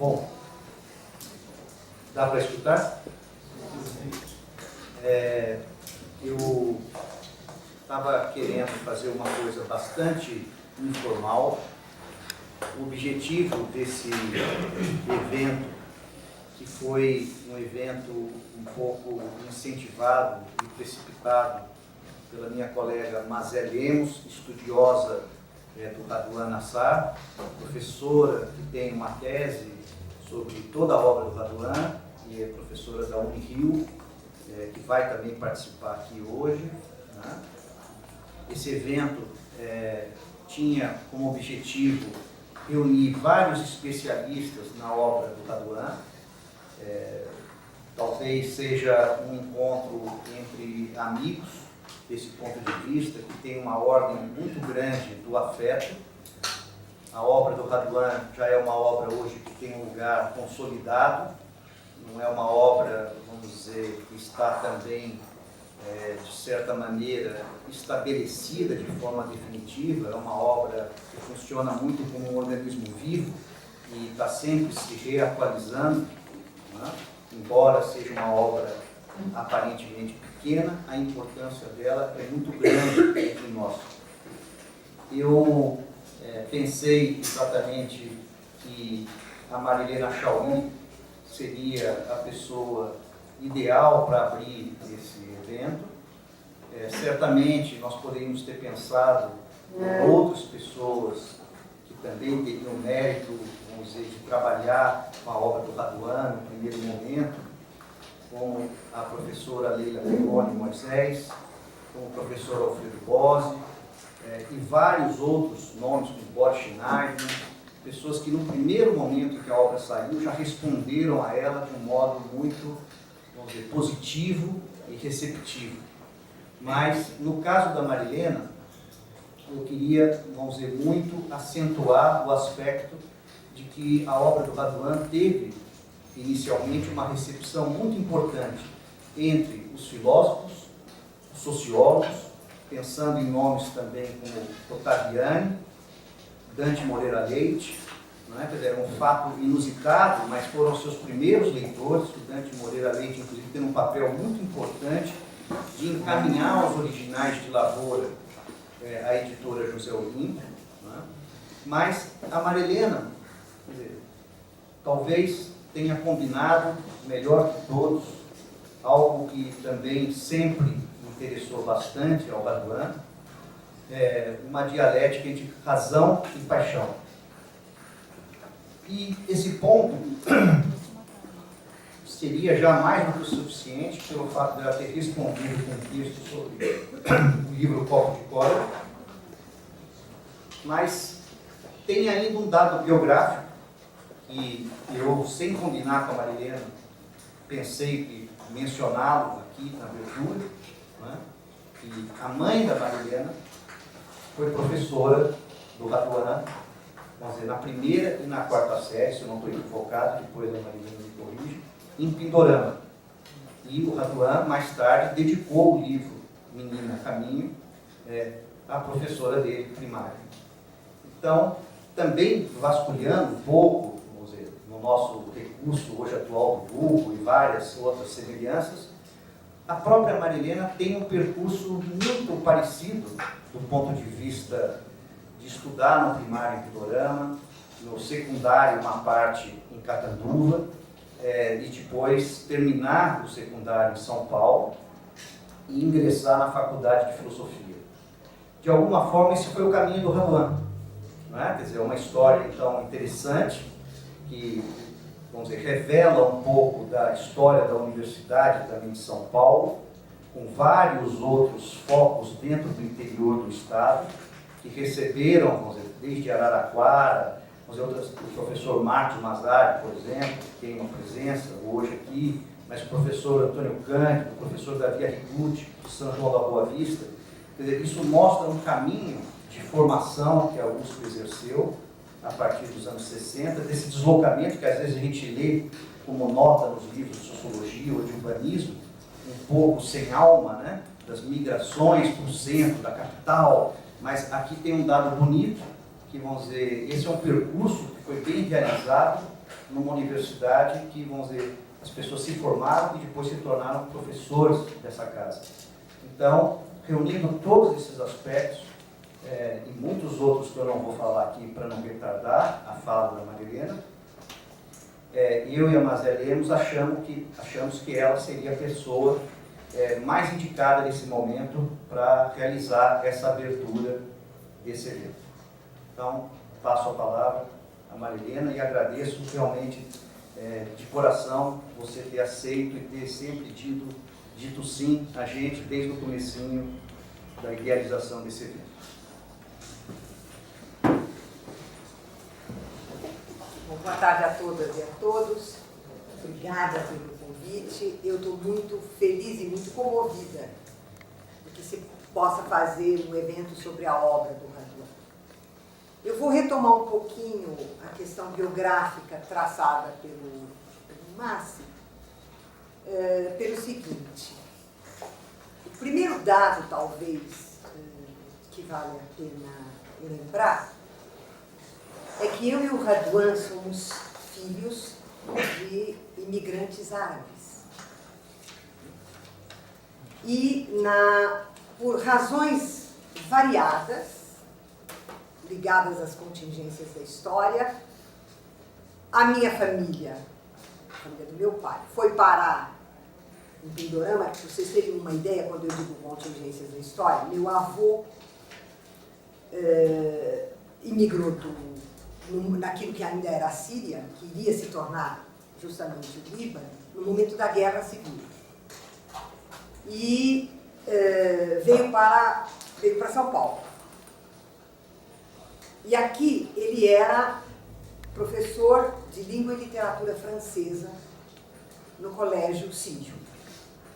Bom, dá para escutar? Eu estava querendo fazer uma coisa bastante informal. O objetivo desse evento, que foi um evento um pouco incentivado e precipitado pela minha colega Mazé Lemos, estudiosa do Raduan Nassar, professora que tem uma tese sobre toda a obra do Raduan e é professora da Unirio, que vai também participar aqui hoje, né? Esse evento tinha como objetivo reunir vários especialistas na obra do Raduan. Talvez seja um encontro entre amigos, desse ponto de vista, que tem uma ordem muito grande do afeto. A obra do Raduan já é uma obra hoje que tem um lugar consolidado, não é uma obra, vamos dizer, que está também, de certa maneira, estabelecida de forma definitiva. É uma obra que funciona muito como um organismo vivo e está sempre se reatualizando, né? Embora seja uma obra aparentemente pequena, a importância dela é muito grande entre nós. Eu pensei exatamente que a Marilena Chaui seria a pessoa ideal para abrir esse evento. Certamente nós poderíamos ter pensado em outras pessoas que também teriam mérito, vamos dizer, de trabalhar com a obra do Raduan no primeiro momento, como a professora Leila Pegoni Moisés, como o professor Alfredo Bose, e vários outros nomes, como Boris Schneider, pessoas que no primeiro momento em que a obra saiu já responderam a ela de um modo muito, vamos dizer, positivo e receptivo. Mas no caso da Marilena, eu queria, vamos dizer, muito acentuar o aspecto de que a obra do Raduan teve inicialmente uma recepção muito importante entre os filósofos, os sociólogos, pensando em nomes também como Ottaviani, Dante Moreira Leite, não é? Quer dizer, era um fato inusitado, mas foram seus primeiros leitores, o Dante Moreira Leite, inclusive, tendo um papel muito importante de encaminhar os originais de Lavoura à editora José Olímpio, não é? Mas a Marilena, quer dizer, talvez tenha combinado melhor que todos algo que também sempre me interessou bastante ao Raduan, uma dialética entre razão e paixão. E esse ponto seria já mais do que o suficiente pelo fato de ela ter respondido com um texto sobre o livro Copo de Cólera, mas tem ainda um dado biográfico que eu, sem combinar com a Marilena, pensei que mencioná-lo aqui na abertura, né? Que a mãe da Marilena foi professora do Raduan, vamos dizer, na primeira e na quarta série, se eu não estou equivocado, depois a Marilena me corrige, em Pindorama. E o Raduan, mais tarde, dedicou o livro Menina Caminho à professora dele primária. Então, também vasculhando um pouco, vamos dizer, no nosso recurso hoje atual do Google e várias outras semelhanças, a própria Marilena tem um percurso muito parecido do ponto de vista de estudar no primário em Pindorama, no secundário uma parte em Catanduva, e depois terminar o secundário em São Paulo e ingressar na Faculdade de Filosofia. De alguma forma, esse foi o caminho do Raduan, não é? Quer dizer, uma história, então, interessante, que, vamos dizer, revela um pouco da história da Universidade também de São Paulo, com vários outros focos dentro do interior do Estado, que receberam, vamos dizer, desde Araraquara, vamos dizer, o professor Marcos Mazzari, por exemplo, que tem uma presença hoje aqui, mas o professor Antônio Cândido, o professor Davi Arrigucci, de São João da Boa Vista. Quer dizer, isso mostra um caminho de formação que a USP exerceu a partir dos anos 60, desse deslocamento que às vezes a gente lê como nota nos livros de sociologia ou de urbanismo, um pouco sem alma, né? Das migrações para o centro, da capital, mas aqui tem um dado bonito, que vamos dizer, esse é um percurso que foi bem realizado numa universidade que, vamos dizer, as pessoas se formaram e depois se tornaram professores dessa casa. Então, reunindo todos esses aspectos, e muitos outros que eu não vou falar aqui para não retardar a fala da Marilena, eu e a Mazé Lemos achamos que ela seria a pessoa mais indicada nesse momento para realizar essa abertura desse evento. Então, passo a palavra à Marilena e agradeço realmente de coração você ter aceito e ter sempre dito sim a gente desde o comecinho da idealização desse evento. Boa tarde a todas e a todos. Obrigada pelo convite. Eu estou muito feliz e muito comovida de que se possa fazer um evento sobre a obra do Raduan. Eu vou retomar um pouquinho a questão biográfica traçada pelo Massi, pelo seguinte. O primeiro dado, talvez, que vale a pena lembrar, é que eu e o Raduan somos filhos de imigrantes árabes. E, por razões variadas, ligadas às contingências da história, a minha família, a família do meu pai, foi parar em Pindorama. Para vocês terem uma ideia, quando eu digo contingências da história, meu avô imigrou naquilo que ainda era a Síria, que iria se tornar justamente o Líbano, no momento da Guerra Civil. E veio para São Paulo. E aqui ele era professor de língua e literatura francesa no Colégio Sírio,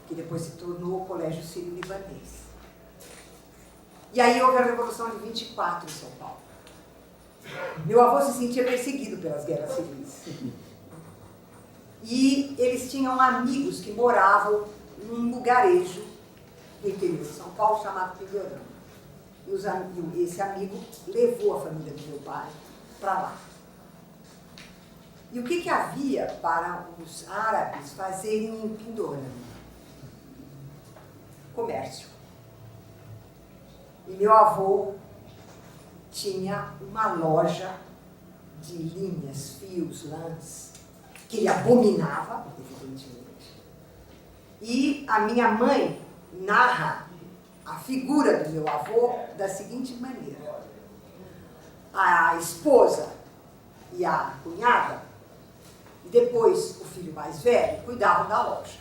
que depois se tornou o Colégio Sírio-Libanês. E aí houve a Revolução de 24 em São Paulo. Meu avô se sentia perseguido pelas guerras civis. E eles tinham amigos que moravam num lugarejo do interior de São Paulo chamado Pindorama. E esse amigo levou a família do meu pai para lá. E o que havia para os árabes fazerem em Pindorama? Comércio. E meu avô tinha uma loja de linhas, fios, lãs, que ele abominava, evidentemente. E a minha mãe narra a figura do meu avô da seguinte maneira. A esposa e a cunhada, e depois o filho mais velho, cuidavam da loja.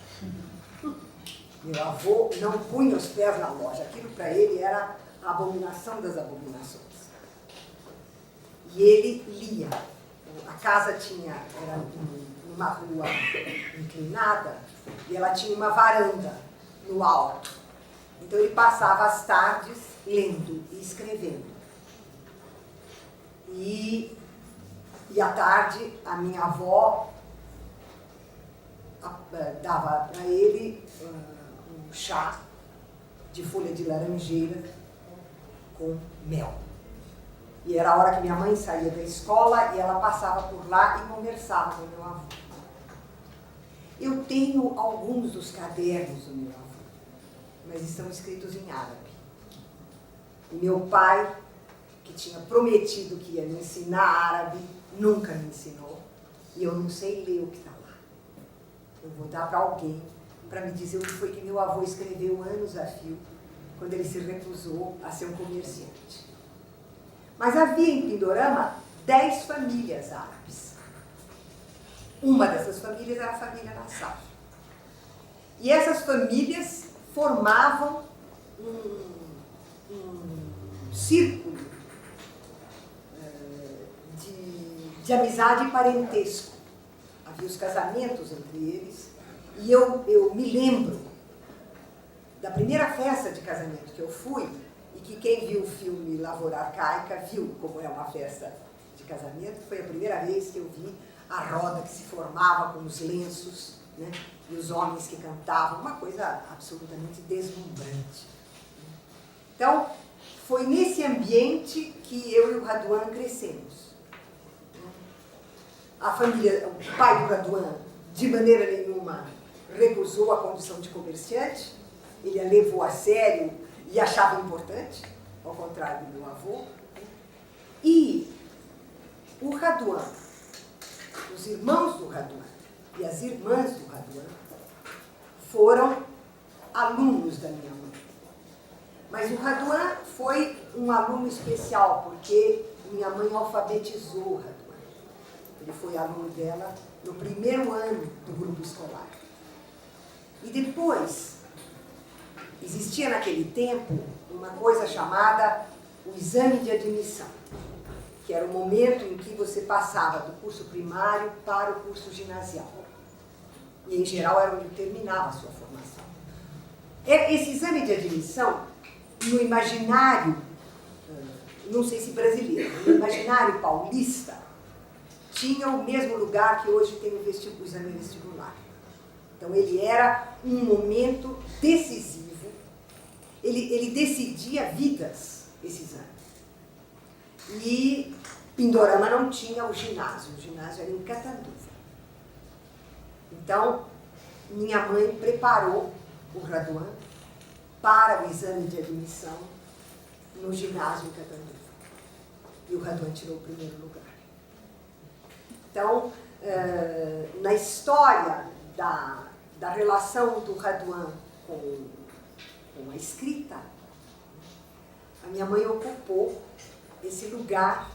Meu avô não punha os pés na loja. Aquilo para ele era a abominação das abominações. E ele lia. A casa era numa rua inclinada e ela tinha uma varanda no alto. Então ele passava as tardes lendo e escrevendo. E à tarde a minha avó dava para ele um chá de folha de laranjeira com mel. E era a hora que minha mãe saía da escola e ela passava por lá e conversava com meu avô. Eu tenho alguns dos cadernos do meu avô, mas estão escritos em árabe. E meu pai, que tinha prometido que ia me ensinar árabe, nunca me ensinou. E eu não sei ler o que está lá. Eu vou dar para alguém para me dizer o que foi que meu avô escreveu anos a fio, quando ele se recusou a ser um comerciante. Mas havia em Pindorama 10 famílias árabes. Uma dessas famílias era a família Nassar. E essas famílias formavam um círculo de amizade e parentesco. Havia os casamentos entre eles. E eu me lembro da primeira festa de casamento que eu fui, e que quem viu o filme Lavoura Arcaica viu como é uma festa de casamento. Foi a primeira vez que eu vi a roda que se formava com os lenços, né, e os homens que cantavam, uma coisa absolutamente deslumbrante. Então, foi nesse ambiente que eu e o Raduan crescemos. a família, o pai do Raduan, de maneira nenhuma recusou a condição de comerciante, ele a levou a sério e achava importante, ao contrário do meu avô. E o Raduan, os irmãos do Raduan e as irmãs do Raduan foram alunos da minha mãe. Mas o Raduan foi um aluno especial, porque minha mãe alfabetizou o Raduan. Ele foi aluno dela no primeiro ano do grupo escolar. E depois, existia naquele tempo uma coisa chamada o exame de admissão, que era o momento em que você passava do curso primário para o curso ginasial. E, em geral, era onde terminava a sua formação. Esse exame de admissão, no imaginário, não sei se brasileiro, no imaginário paulista, tinha o mesmo lugar que hoje tem o exame vestibular. Então, ele era um momento decisivo, ele decidia vidas, esse exame. E Pindorama não tinha o ginásio era em Catanduva. Então, minha mãe preparou o Raduan para o exame de admissão no ginásio em Catanduva. E o Raduan tirou o primeiro lugar. Então, na história da relação do Raduan com a escrita, a minha mãe ocupou esse lugar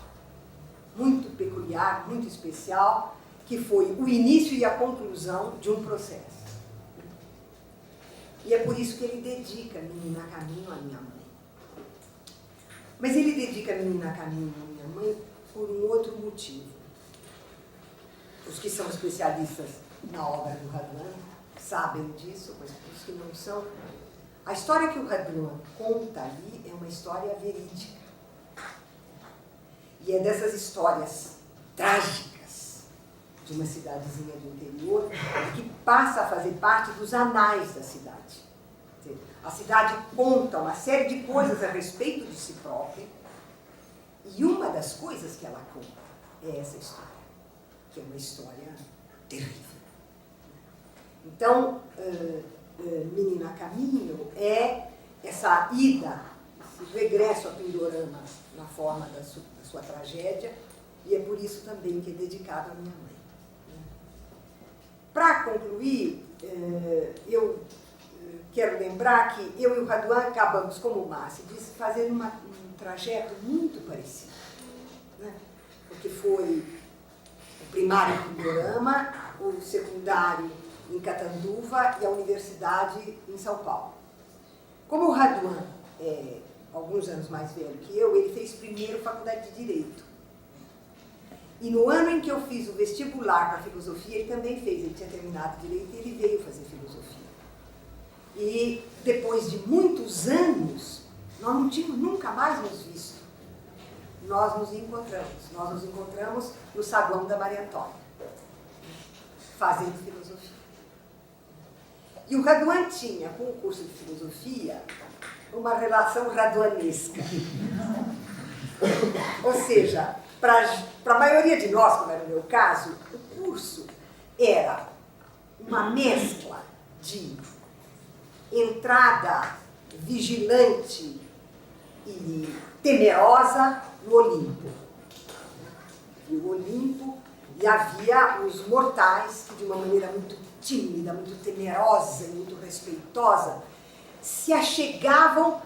muito peculiar, muito especial, que foi o início e a conclusão de um processo. E é por isso que ele dedica Menina Caminho à minha mãe. Mas ele dedica Menina Caminho à minha mãe por um outro motivo. Os que são especialistas na obra do Raduan sabem disso, mas os que não são, a história que o Raduan conta ali é uma história verídica. E é dessas histórias trágicas de uma cidadezinha do interior que passa a fazer parte dos anais da cidade. A cidade conta uma série de coisas a respeito de si própria, e uma das coisas que ela conta é essa história, que é uma história terrível. Então, Menina Caminho é essa ida, esse regresso a Pindorama na forma da sua tragédia, e é por isso também que é dedicado à minha mãe. Para concluir, eu quero lembrar que eu e o Raduan acabamos, como o Márcio disse, fazendo um trajeto muito parecido. Né? Porque foi o primário em Pindorama, o secundário em Catanduva e a universidade em São Paulo. Como o Raduan é alguns anos mais velho que eu, ele fez primeiro faculdade de Direito. E no ano em que eu fiz o vestibular para filosofia, ele também fez, ele tinha terminado Direito e ele veio fazer filosofia. E depois de muitos anos, nós não tínhamos nunca mais nos visto. Nós nos encontramos no saguão da Maria Antônia, fazendo filosofia. E o Raduan tinha, com o curso de filosofia, uma relação raduanesca. Ou seja, para a maioria de nós, como era o meu caso, o curso era uma mescla de entrada vigilante e temerosa no Olimpo. E o Olimpo, e havia os mortais que, de uma maneira muito tímida, muito temerosa e muito respeitosa, se achegavam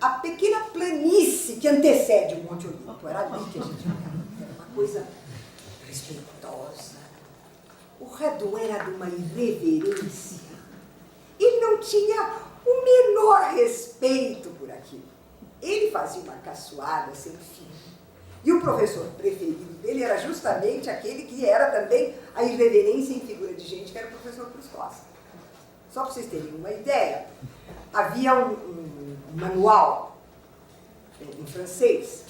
à pequena planície que antecede o Monte Olimpo. Era ali que a gente ia. Era uma coisa respeitosa. O Raduan era de uma irreverência. Ele não tinha o menor respeito por aquilo. Ele fazia uma caçoada sem fim. E o professor preferido dele era justamente aquele que era também a irreverência em figura de gente, que era o professor Cruz Costa. Só para vocês terem uma ideia, havia um manual em francês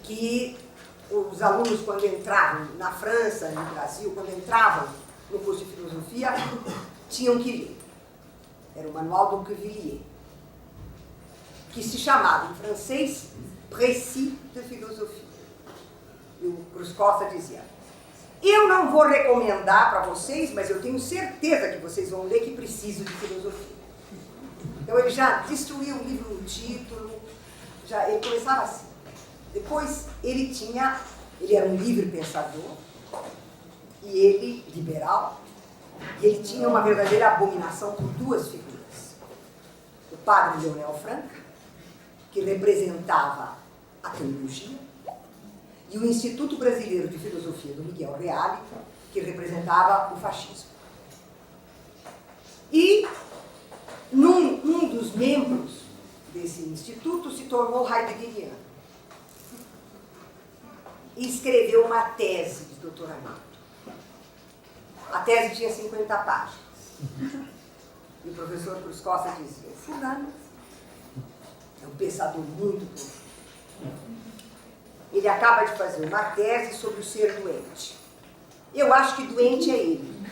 que os alunos, quando entravam na França, no Brasil, quando entravam no curso de filosofia, tinham que ler. Era o manual do Quevillier, que se chamava em francês Précis de Philosophie. E o Cruz Costa dizia: eu não vou recomendar para vocês, mas eu tenho certeza que vocês vão ler, que preciso de filosofia. Então ele já destruía o livro no título, ele começava assim. Depois ele era um livre pensador, e ele, liberal, e ele tinha uma verdadeira abominação por duas figuras. O padre Leonel Franca, que representava a teologia, e o Instituto Brasileiro de Filosofia do Miguel Reale, que representava o fascismo. E um dos membros desse instituto se tornou heideggeriano e escreveu uma tese de doutoramento. A tese tinha 50 páginas. E o professor Cruz Costa dizia: fulano é um pensador muito profundo. Ele acaba de fazer uma tese sobre o ser doente. Eu acho que doente é ele.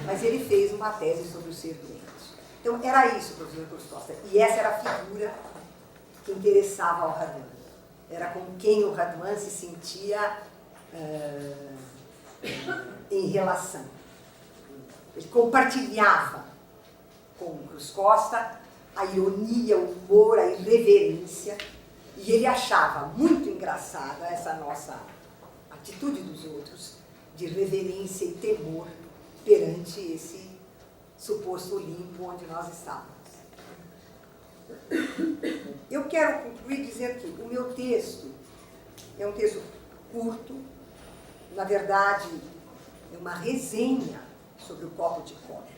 Mas ele fez uma tese sobre o ser doente. Então, era isso, professor Cruz Costa. E essa era a figura que interessava ao Raduan. Era com quem o Raduan se sentia em relação. Ele compartilhava com o Cruz Costa a ironia, o humor, a irreverência. E ele achava muito engraçada essa nossa atitude dos outros, de reverência e temor perante esse suposto Olimpo onde nós estávamos. Eu quero concluir dizendo que o meu texto é um texto curto, na verdade, é uma resenha sobre o copo de cólera.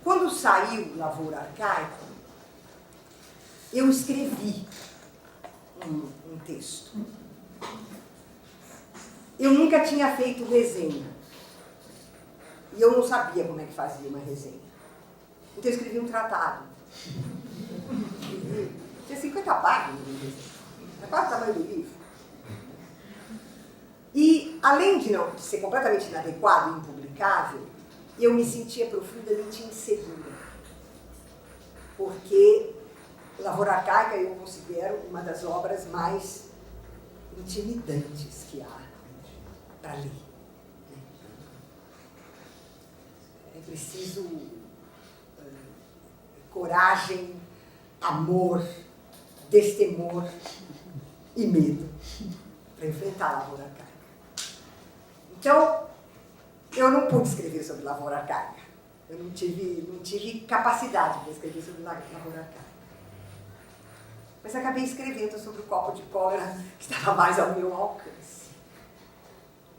Quando saiu Lavoura Arcaica, eu escrevi um texto. Eu nunca tinha feito resenha. E eu não sabia como é que fazia uma resenha. Então eu escrevi um tratado. Tinha 50 páginas de resenha. É quase o tamanho do livro. E, além de ser completamente inadequado e impublicável, eu me sentia profundamente insegura. Porque Lavoura Arcaica eu considero uma das obras mais intimidantes que há para ler. É preciso coragem, amor, destemor e medo para enfrentar a Lavoura Arcaica. Então, eu não pude escrever sobre Lavoura Arcaica. Eu não tive capacidade para escrever sobre Lavoura Arcaica. Mas acabei escrevendo sobre o copo de cólera que estava mais ao meu alcance.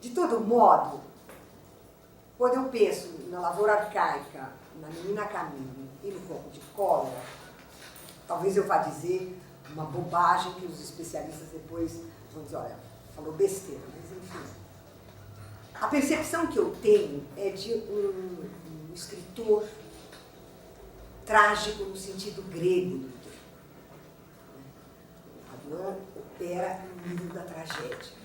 De todo modo, quando eu penso na Lavoura Arcaica, na Menina a Caminho e no copo de cólera, talvez eu vá dizer uma bobagem que os especialistas depois vão dizer: olha, falou besteira, mas enfim. A percepção que eu tenho é de um escritor trágico no sentido grego do termo. Raduan opera no nível da tragédia.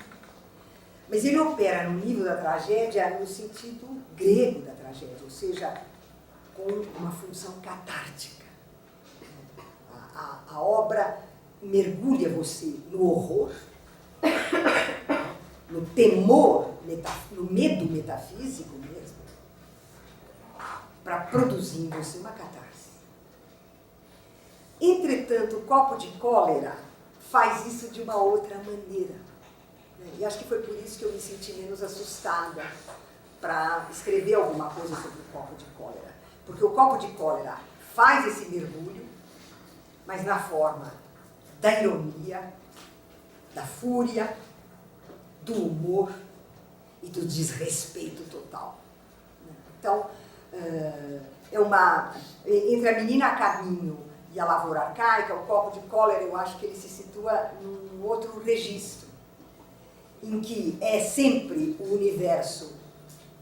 Mas ele opera no nível da tragédia no sentido grego da tragédia, ou seja, com uma função catártica. A obra mergulha você no horror, no temor, no medo metafísico mesmo, para produzir em você uma catarse. Entretanto, o copo de cólera faz isso de uma outra maneira. E acho que foi por isso que eu me senti menos assustada para escrever alguma coisa sobre o copo de cólera. Porque o copo de cólera faz esse mergulho, mas na forma da ironia, da fúria, do humor e do desrespeito total. Então, entre a Menina a Caminho e a Lavoura Arcaica, o copo de cólera, eu acho que ele se situa num outro registro, em que é sempre o universo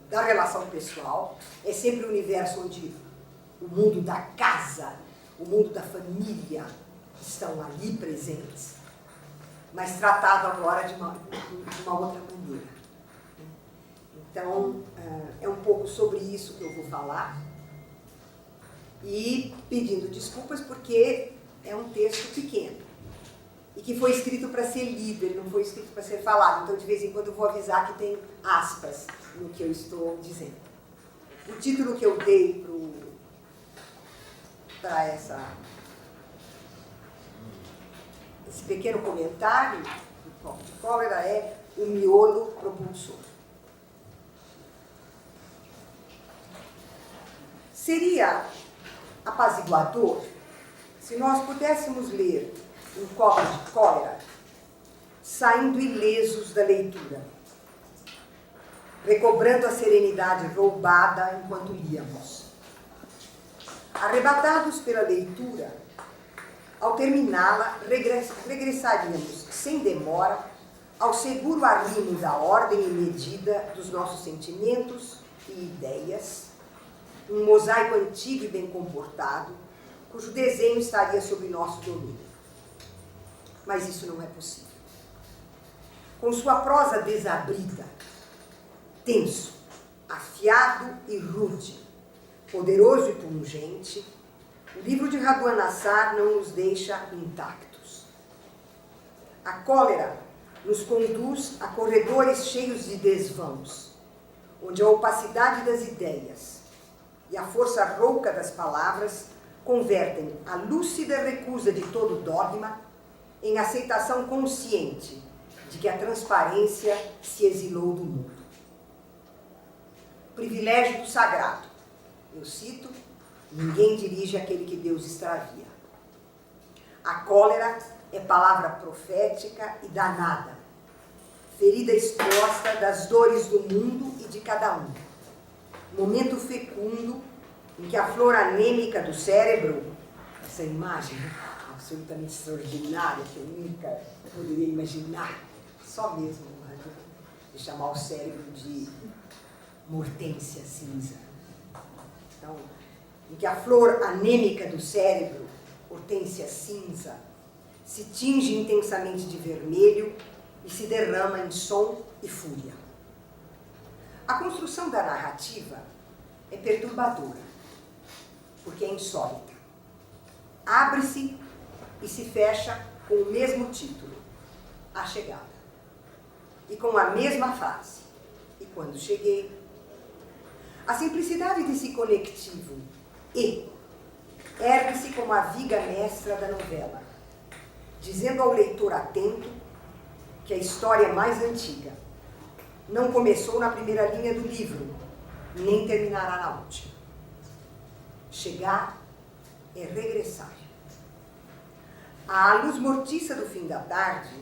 da relação pessoal, é sempre o universo onde o mundo da casa, o mundo da família estão ali presentes, mas tratado agora de uma outra maneira. Então, é um pouco sobre isso que eu vou falar, e pedindo desculpas porque é um texto pequeno. e que foi escrito para ser lido, ele não foi escrito para ser falado. Então, de vez em quando, eu vou avisar que tem aspas no que eu estou dizendo. O título que eu dei para esse pequeno comentário do copo de cólera é O Miolo Propulsor. Seria apaziguador se nós pudéssemos ler um copo de cólera saindo ilesos da leitura, recobrando a serenidade roubada enquanto líamos. Arrebatados pela leitura, ao terminá-la, regressaríamos sem demora ao seguro arrimo da ordem e medida dos nossos sentimentos e ideias, um mosaico antigo e bem comportado, cujo desenho estaria sob nosso domínio. Mas isso não é possível. Com sua prosa desabrida, tenso, afiado e rude, poderoso e pungente, o livro de Raduan Nassar não nos deixa intactos. A cólera nos conduz a corredores cheios de desvãos, onde a opacidade das ideias e a força rouca das palavras convertem a lúcida recusa de todo dogma em aceitação consciente de que a transparência se exilou do mundo. Privilégio do sagrado. Eu cito, ninguém dirige aquele que Deus extravia. A cólera é palavra profética e danada, ferida exposta das dores do mundo e de cada um. Momento fecundo em que a flor anêmica do cérebro, essa imagem absolutamente extraordinária que eu nunca poderia imaginar, só mesmo de chamar o cérebro de mortência cinza. Então, em que a flor anêmica do cérebro, hortência cinza, se tinge intensamente de vermelho e se derrama em som e fúria. A construção da narrativa é perturbadora, porque é insólita. Abre-se e se fecha com o mesmo título, A Chegada, e com a mesma frase, e quando cheguei. A simplicidade desse conectivo e ergue-se como a viga mestra da novela, dizendo ao leitor atento que a história mais antiga não começou na primeira linha do livro, nem terminará na última. Chegar é regressar. À luz mortiça do fim da tarde,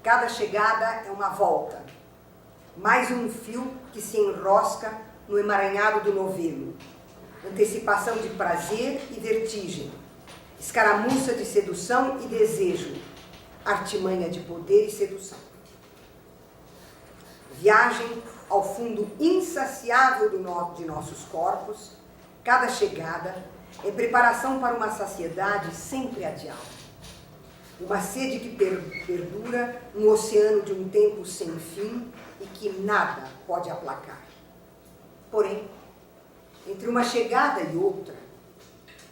cada chegada é uma volta, mais um fio que se enrosca no emaranhado do novelo, antecipação de prazer e vertigem, escaramuça de sedução e desejo, artimanha de poder e sedução. Viagem ao fundo insaciável de nossos corpos, cada chegada é preparação para uma saciedade sempre adiada. Uma sede que perdura no oceano de um tempo sem fim e que nada pode aplacar. Porém, entre uma chegada e outra,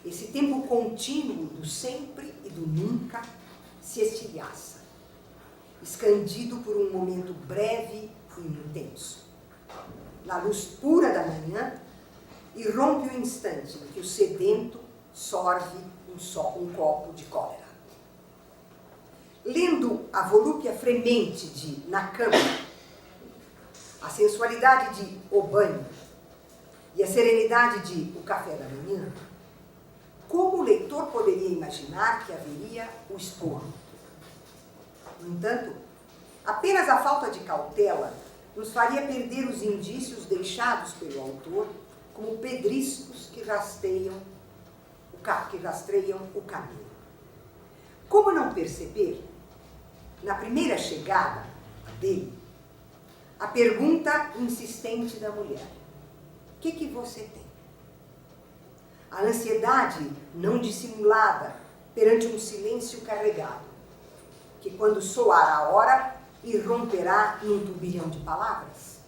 esse tempo contínuo do sempre e do nunca se estilhaça, escandido por um momento breve e intenso. Na luz pura da manhã, irrompe o instante em que o sedento sorve um copo de cólera. Lendo a volúpia fremente de Na Cama, a sensualidade de O Banho e a serenidade de O Café da Manhã, como o leitor poderia imaginar que haveria o esporro? No entanto, apenas a falta de cautela nos faria perder os indícios deixados pelo autor como pedriscos que rastreiam o caminho. Como não perceber, na primeira chegada dele, a pergunta insistente da mulher: o que você tem? A ansiedade não dissimulada perante um silêncio carregado, que quando soar a hora, irromperá num turbilhão de palavras.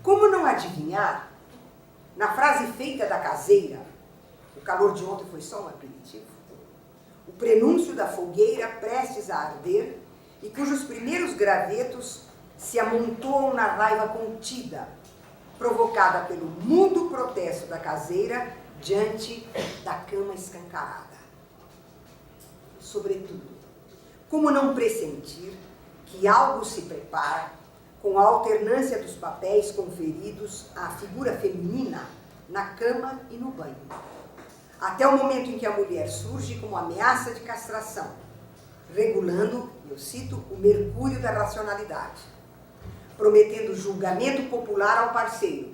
Como não adivinhar, na frase feita da caseira, o calor de ontem foi só um aperitivo, o prenúncio da fogueira prestes a arder e cujos primeiros gravetos se amontoam na raiva contida, provocada pelo mudo protesto da caseira diante da cama escancarada. Sobretudo, como não pressentir que algo se prepara com a alternância dos papéis conferidos à figura feminina na cama e no banho, até o momento em que a mulher surge como ameaça de castração, regulando, eu cito, o mercúrio da racionalidade, prometendo julgamento popular ao parceiro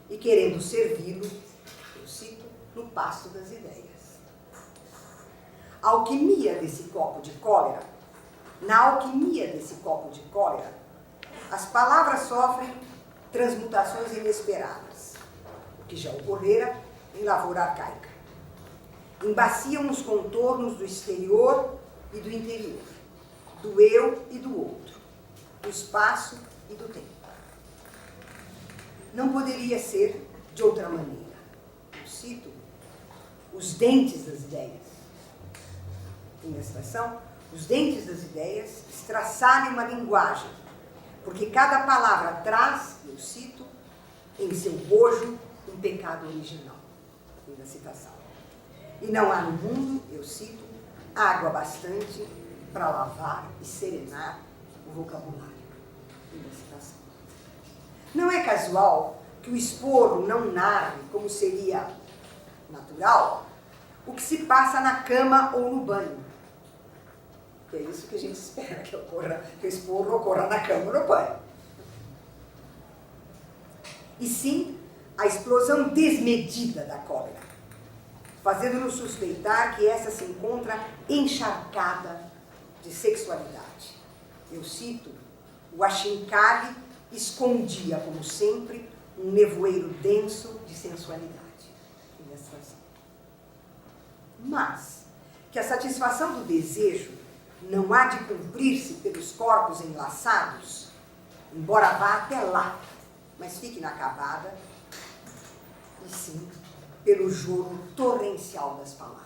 e querendo servi-lo, eu cito, no pasto das ideias. A alquimia desse copo de cólera, na alquimia desse copo de cólera, as palavras sofrem transmutações inesperadas, o que já ocorrera em lavoura arcaica. Embaciam os contornos do exterior e do interior, do eu e do outro, do espaço e do tempo. Não poderia ser de outra maneira. Eu cito os dentes das ideias. Tem a citação? Os dentes das ideias estraçarem uma linguagem, porque cada palavra traz, eu cito, em seu bojo um pecado original. Tem a citação. E não há no mundo, eu cito, água bastante para lavar e serenar o vocabulário. Tem a citação. Não é casual que o esporro não narre, como seria natural, o que se passa na cama ou no banho. Que é isso que a gente espera que ocorra, que o esporro ocorra na cama ou no banho. E sim, a explosão desmedida da cólera, fazendo-nos suspeitar que essa se encontra encharcada de sexualidade. Eu cito, o achincalhe escondia, como sempre, um nevoeiro denso de sensualidade. Mas que a satisfação do desejo não há de cumprir-se pelos corpos enlaçados, embora vá até lá, mas fique inacabada, e sim pelo joro torrencial das palavras.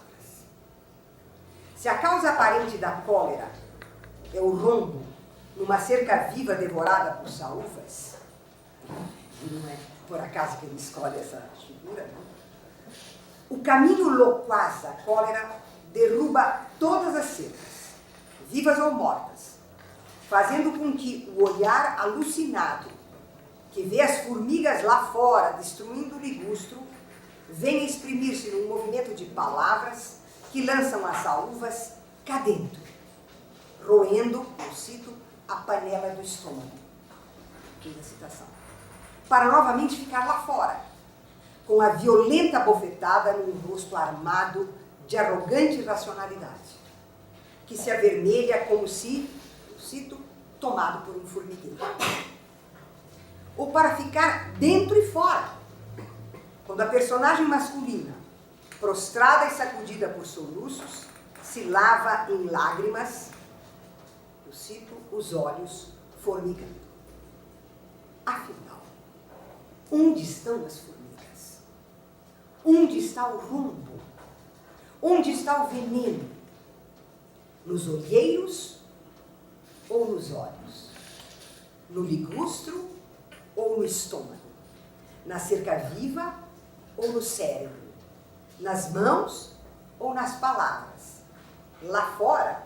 Se a causa aparente da cólera é o rombo numa cerca viva devorada por saúvas, e não é por acaso que ele escolhe essa figura, não? O caminho loquaz da cólera derruba todas as cercas, vivas ou mortas, fazendo com que o olhar alucinado, que vê as formigas lá fora destruindo o ligustro, venha exprimir-se num movimento de palavras que lançam as saúvas cá dentro, roendo, eu cito, a panela do estômago. Aqui na citação. Para novamente ficar lá fora, com a violenta bofetada num rosto armado de arrogante racionalidade, que se avermelha como se, eu cito, tomado por um formigueiro. Ou para ficar dentro e fora, quando a personagem masculina, prostrada e sacudida por soluços, se lava em lágrimas, eu cito, os olhos formigando. Afinal, onde estão as formigas? Onde está o rumbo? Onde está o veneno? Nos olheiros ou nos olhos? No ligustro ou no estômago? Na cerca viva ou no cérebro? Nas mãos ou nas palavras? Lá fora?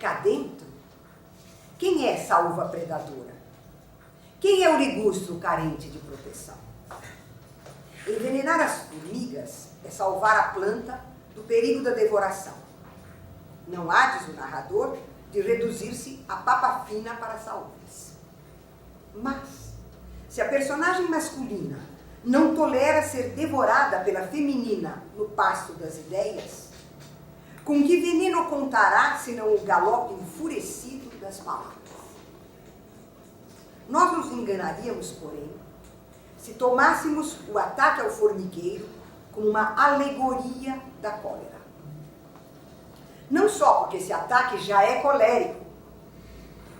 Cá dentro? Quem é essa uva predadora? Quem é o ligustro carente de proteção? Envenenar as formigas é salvar a planta do perigo da devoração. Não há, diz o narrador, de reduzir-se a papa fina para saúves. Mas, se a personagem masculina não tolera ser devorada pela feminina no pasto das ideias, com que veneno contará senão o galope enfurecido das palavras? Nós nos enganaríamos, porém, se tomássemos o ataque ao formigueiro como uma alegoria da cólera. Não só porque esse ataque já é colérico,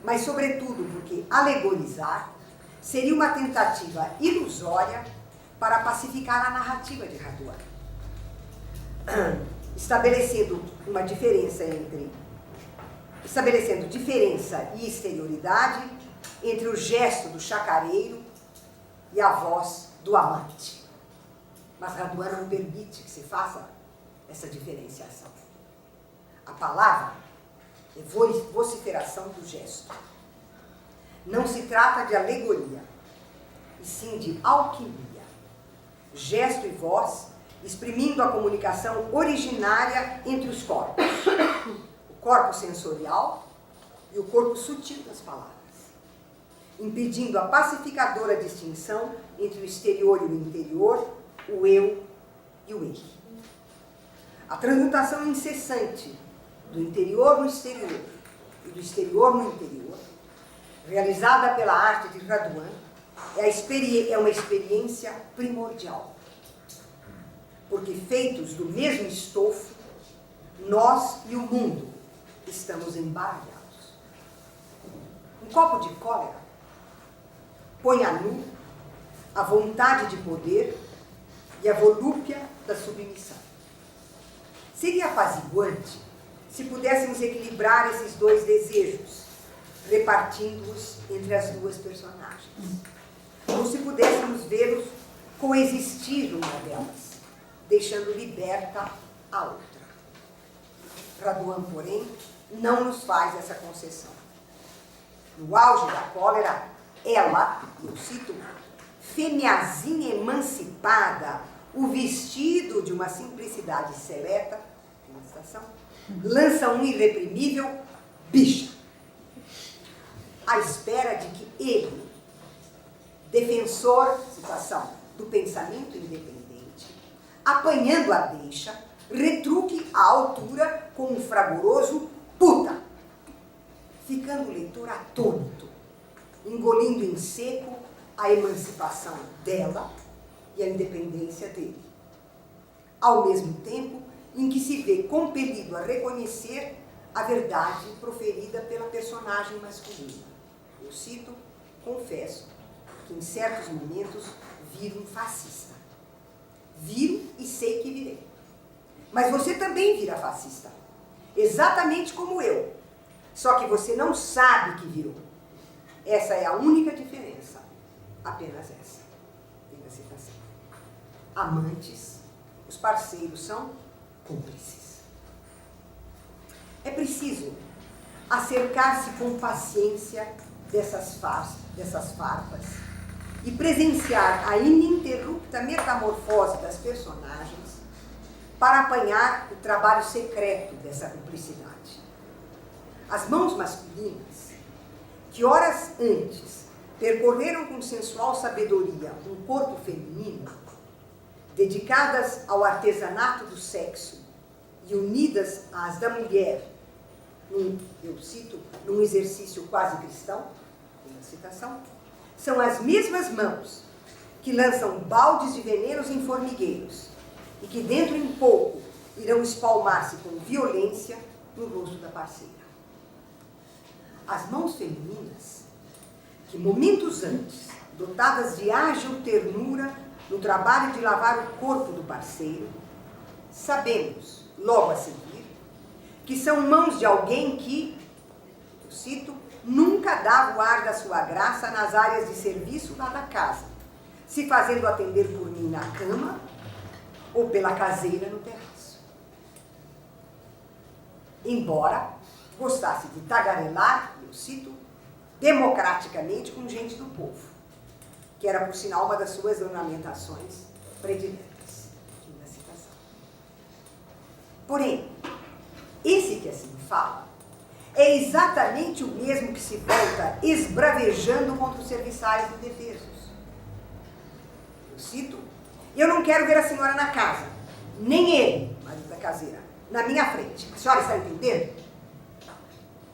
mas sobretudo porque alegorizar seria uma tentativa ilusória para pacificar a narrativa de Raduan, estabelecendo uma diferença estabelecendo diferença e exterioridade entre o gesto do chacareiro e a voz do amante. Mas Raduan não permite que se faça essa diferenciação. A palavra é vociferação do gesto. Não se trata de alegoria, e sim de alquimia. Gesto e voz exprimindo a comunicação originária entre os corpos. O corpo sensorial e o corpo sutil das palavras, impedindo a pacificadora distinção entre o exterior e o interior, o eu e o ele. A transmutação incessante do interior no exterior e do exterior no interior, realizada pela arte de Raduan, é uma experiência primordial. Porque feitos do mesmo estofo, nós e o mundo estamos embaralhados. Um copo de cólera põe a nu a vontade de poder e a volúpia da submissão. Seria apaziguante se pudéssemos equilibrar esses dois desejos, repartindo-os entre as duas personagens. Ou se pudéssemos vê-los coexistir numa delas, deixando liberta a outra. Raduan, porém, não nos faz essa concessão. No auge da cólera, ela, eu cito, fêmeazinha emancipada, o vestido de uma simplicidade seleta, lança um irreprimível bicha, à espera de que ele, defensor, citação, do pensamento independente, apanhando a deixa, retruque a altura com um fragoroso puta, ficando o leitor atônito, engolindo em seco a emancipação dela e a independência dele, ao mesmo tempo em que se vê compelido a reconhecer a verdade proferida pela personagem masculina. Eu cito, confesso, que em certos momentos viro um fascista. Viro e sei que virei. Mas você também vira fascista, exatamente como eu, só que você não sabe que virou. Essa é a única diferença, apenas essa. Tem a citação. Amantes, os parceiros são cúmplices. É preciso acercar-se com paciência dessas farpas e presenciar a ininterrupta metamorfose das personagens para apanhar o trabalho secreto dessa cumplicidade. As mãos masculinas, que horas antes percorreram com sensual sabedoria um corpo feminino, dedicadas ao artesanato do sexo e unidas às da mulher, eu cito, num exercício quase cristão, uma citação, são as mesmas mãos que lançam baldes de venenos em formigueiros e que dentro em pouco irão espalmar-se com violência no rosto da parceira. As mãos femininas, que momentos antes, dotadas de ágil ternura no trabalho de lavar o corpo do parceiro, sabemos, logo a seguir, que são mãos de alguém que, eu cito, nunca dava o ar da sua graça nas áreas de serviço lá da casa, se fazendo atender por mim na cama ou pela caseira no terraço. Embora gostasse de tagarelar, eu cito, democraticamente com gente do povo, que era, por sinal, uma das suas ornamentações prediletas. Aqui na citação. Porém, esse que assim fala é exatamente o mesmo que se volta esbravejando contra os serviçais indefesos. Eu cito, eu não quero ver a senhora na casa, nem ele, marido da caseira, na minha frente. A senhora está entendendo?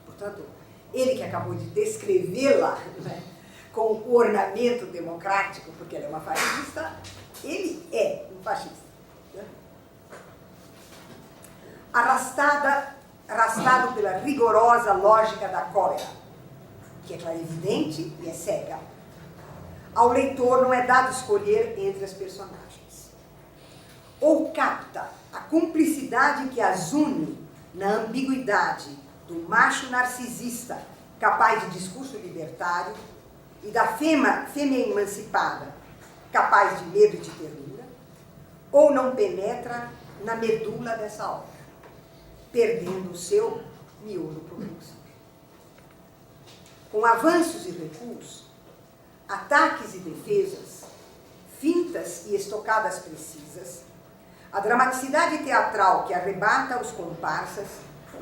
Portanto, ele que acabou de descrevê-la, né, com o ornamento democrático, porque ela é uma fascista, ele é um fascista. Né? Arrastado pela rigorosa lógica da cólera, que é clarividente e é cega. Ao leitor não é dado escolher entre as personagens. Ou capta a cumplicidade que as une na ambiguidade do macho narcisista capaz de discurso libertário e da fêmea emancipada capaz de medo e de ternura, ou não penetra na medula dessa obra, perdendo o seu miolo propulsivo. Com avanços e recuos, ataques e defesas, fintas e estocadas precisas, a dramaticidade teatral que arrebata os comparsas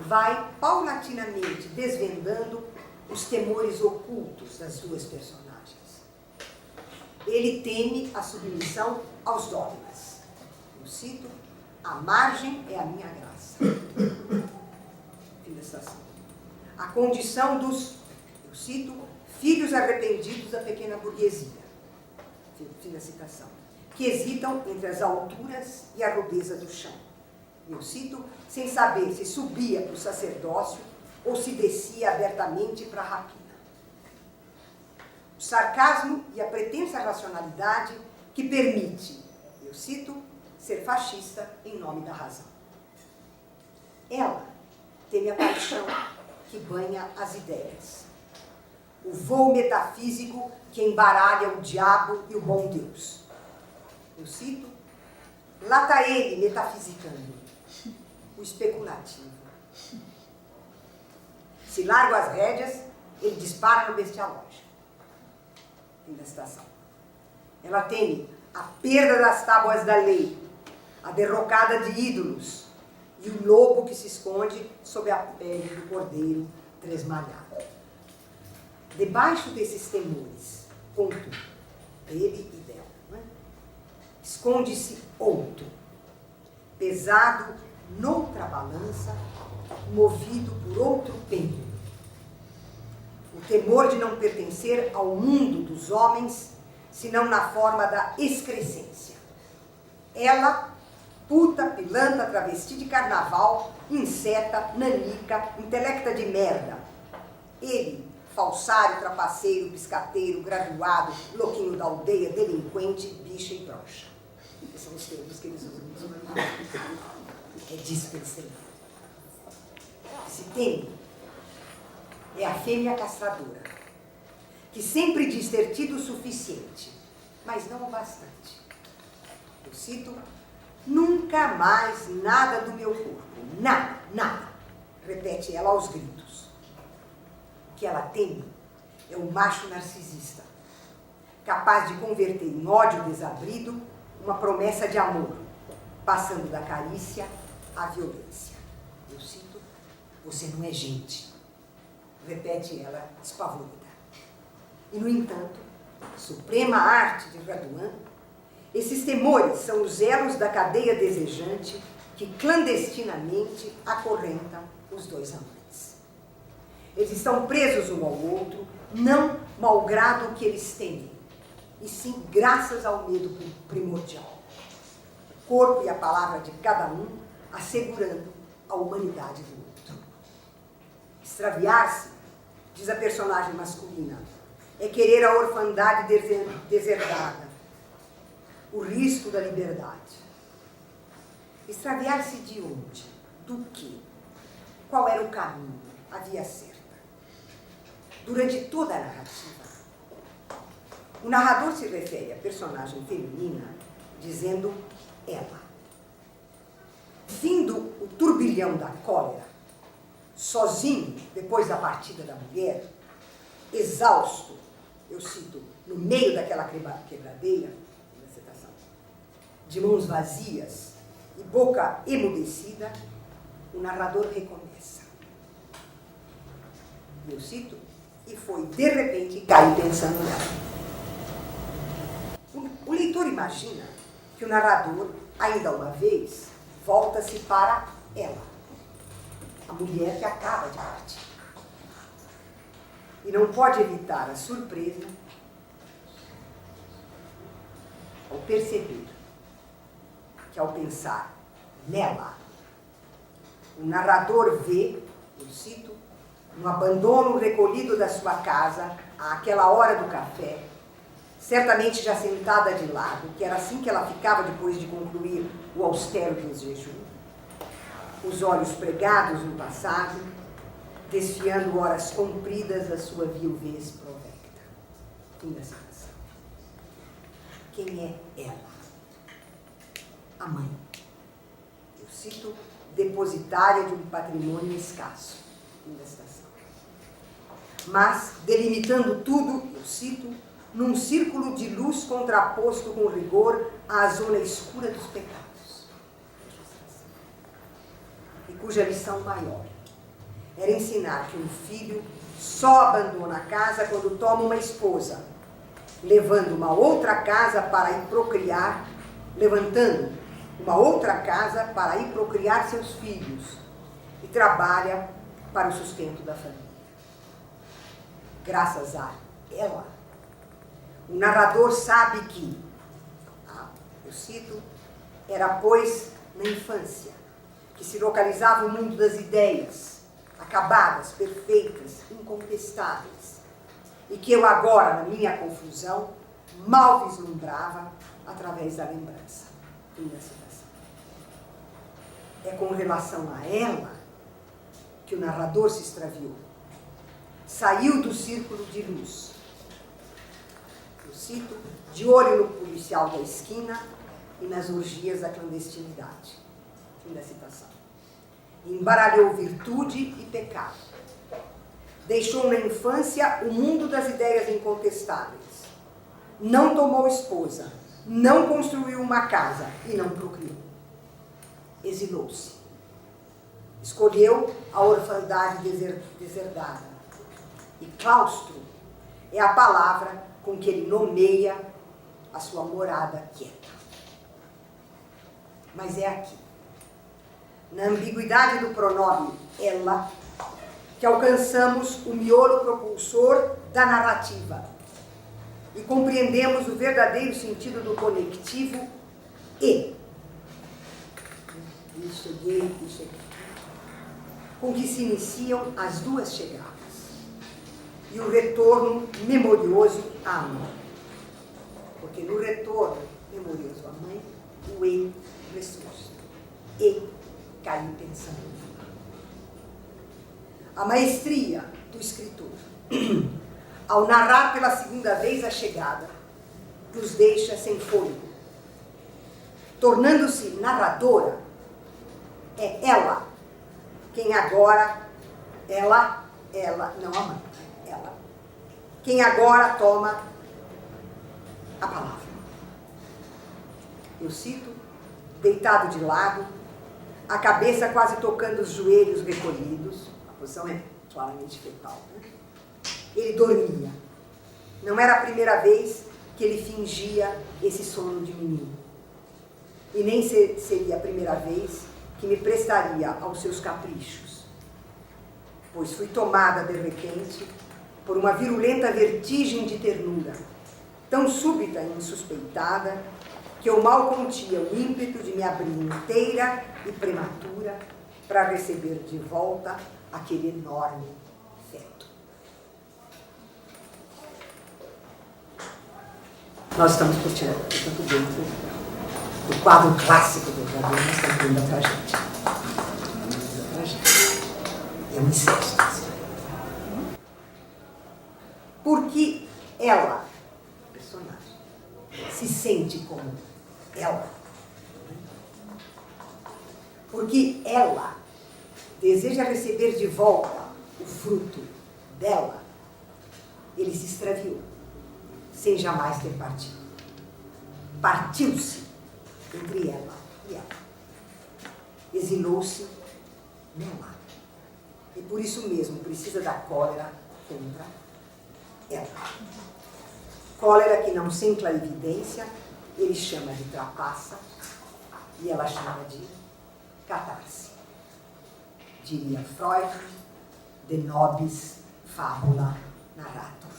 vai paulatinamente desvendando os temores ocultos das duas personagens. Ele teme a submissão aos dogmas. Eu cito, a margem é a minha graça. Fim da citação. A condição dos, eu cito, filhos arrependidos da pequena burguesia. Fim da citação. Que hesitam entre as alturas e a rudeza do chão. Eu cito, sem saber se subia para o sacerdócio ou se descia abertamente para a rapina. O sarcasmo e a pretensa racionalidade que permite, eu cito, ser fascista em nome da razão. Ela teme a paixão que banha as ideias. O voo metafísico que embaralha o diabo e o bom Deus. Eu cito, lá está ele metafisicando, o especulativo. Se largo as rédeas, ele dispara no bestialógico. Fim da citação. Ela teme a perda das tábuas da lei, a derrocada de ídolos e o lobo que se esconde sob a pele do cordeiro tresmalhado. Debaixo desses temores, contudo, dele e dela, não é? Esconde-se outro, pesado noutra balança, movido por outro pêndulo. O temor de não pertencer ao mundo dos homens, senão na forma da excrescência. Ela, puta, pilantra, travesti de carnaval, inseta, nanica, intelecta de merda. Ele, falsário, trapaceiro, piscateiro, graduado, louquinho da aldeia, delinquente, bicha e broxa. Esses são os termos que eles usam. É disso que eles têm. Se tem é a fêmea castradora, que sempre diz ter tido o suficiente, mas não o bastante. Eu cito, nunca mais nada do meu corpo, nada, nada, repete ela aos gritos. O que ela teme é o macho narcisista, capaz de converter em ódio desabrido uma promessa de amor, passando da carícia à violência. Eu cito, você não é gente, repete ela espavorida. E, no entanto, suprema arte de Raduan, esses temores são os elos da cadeia desejante que clandestinamente acorrentam os dois amantes. Eles estão presos um ao outro, não malgrado o que eles temem, e sim graças ao medo primordial. O corpo e a palavra de cada um assegurando a humanidade do outro. Extraviar-se, diz a personagem masculina, é querer a orfandade deserdada, o risco da liberdade. Extraviar-se de onde? Do quê? Qual era o caminho, a via certa? Durante toda a narrativa, o narrador se refere à personagem feminina dizendo ela. Vindo o turbilhão da cólera, sozinho, depois da partida da mulher, exausto, eu cito, no meio daquela quebradeira, de mãos vazias e boca emudecida, o narrador recomeça. Eu cito, e foi, de repente, cair pensando nela. O leitor imagina que o narrador, ainda uma vez, volta-se para ela, a mulher que acaba de partir. E não pode evitar a surpresa ao perceber que, ao pensar nela, o narrador vê, eu cito, no abandono recolhido da sua casa, àquela hora do café, certamente já sentada de lado, que era assim que ela ficava depois de concluir o austero jejum, os olhos pregados no passado, desfiando horas compridas a sua viuvez provecta. Fim da citação. Quem é ela? A mãe. Eu cito, depositária de um patrimônio escasso. Fim da citação. Mas, delimitando tudo, eu cito, num círculo de luz contraposto com rigor à zona escura dos pecados. E cuja lição maior era ensinar que um filho só abandona a casa quando toma uma esposa, levando uma outra casa para ir procriar, levantando uma outra casa para ir procriar seus filhos e trabalha para o sustento da família. Graças a ela, o narrador sabe que, eu cito, era, pois, na infância, que se localizava o mundo das ideias, acabadas, perfeitas, incontestáveis, e que eu agora, na minha confusão, mal vislumbrava através da lembrança. Fim da citação. É com relação a ela que o narrador se extraviou. Saiu do círculo de luz. Eu cito, de olho no policial da esquina e nas orgias da clandestinidade. Fim da citação. Embaralhou virtude e pecado. Deixou na infância o mundo das ideias incontestáveis. Não tomou esposa, não construiu uma casa e não procriou. Exilou-se. Escolheu a orfandade deserdada. E claustro é a palavra com que ele nomeia a sua morada quieta. Mas é aqui, na ambiguidade do pronome ela, que alcançamos o miolo propulsor da narrativa e compreendemos o verdadeiro sentido do conectivo e cheguei, com que se iniciam as duas chegadas e o retorno memorioso à mãe. Porque no retorno memorioso à mãe, o E ressurge. E caiu pensando. A maestria do escritor, ao narrar pela segunda vez a chegada, nos deixa sem fôlego. Tornando-se narradora, é ela quem agora, ela, não a mãe, ela, quem agora toma a palavra. Eu cito, deitado de lado, a cabeça quase tocando os joelhos recolhidos, a posição é claramente fetal, né? Ele dormia. Não era a primeira vez que ele fingia esse sono de menino. E nem seria a primeira vez que me prestaria aos seus caprichos. Pois fui tomada, de repente, por uma virulenta vertigem de ternura, tão súbita e insuspeitada, que eu mal contia o ímpeto de me abrir inteira e prematura para receber de volta aquele enorme feto. Nós estamos curtindo, portanto, dentro do quadro clássico do Eduardo, nós estamos vendo a tragédia. É um incesto. Porque ela, personagem, se sente como ela. Porque ela deseja receber de volta o fruto dela, ele se extraviou, sem jamais ter partido. Partiu-se entre ela e ela. Exilou-se nela. E por isso mesmo precisa da cólera contra ela. Cólera que não sem clarividência, ele chama de trapaça e ela chama de catarse. Diria Freud, de nobis fabula narrator.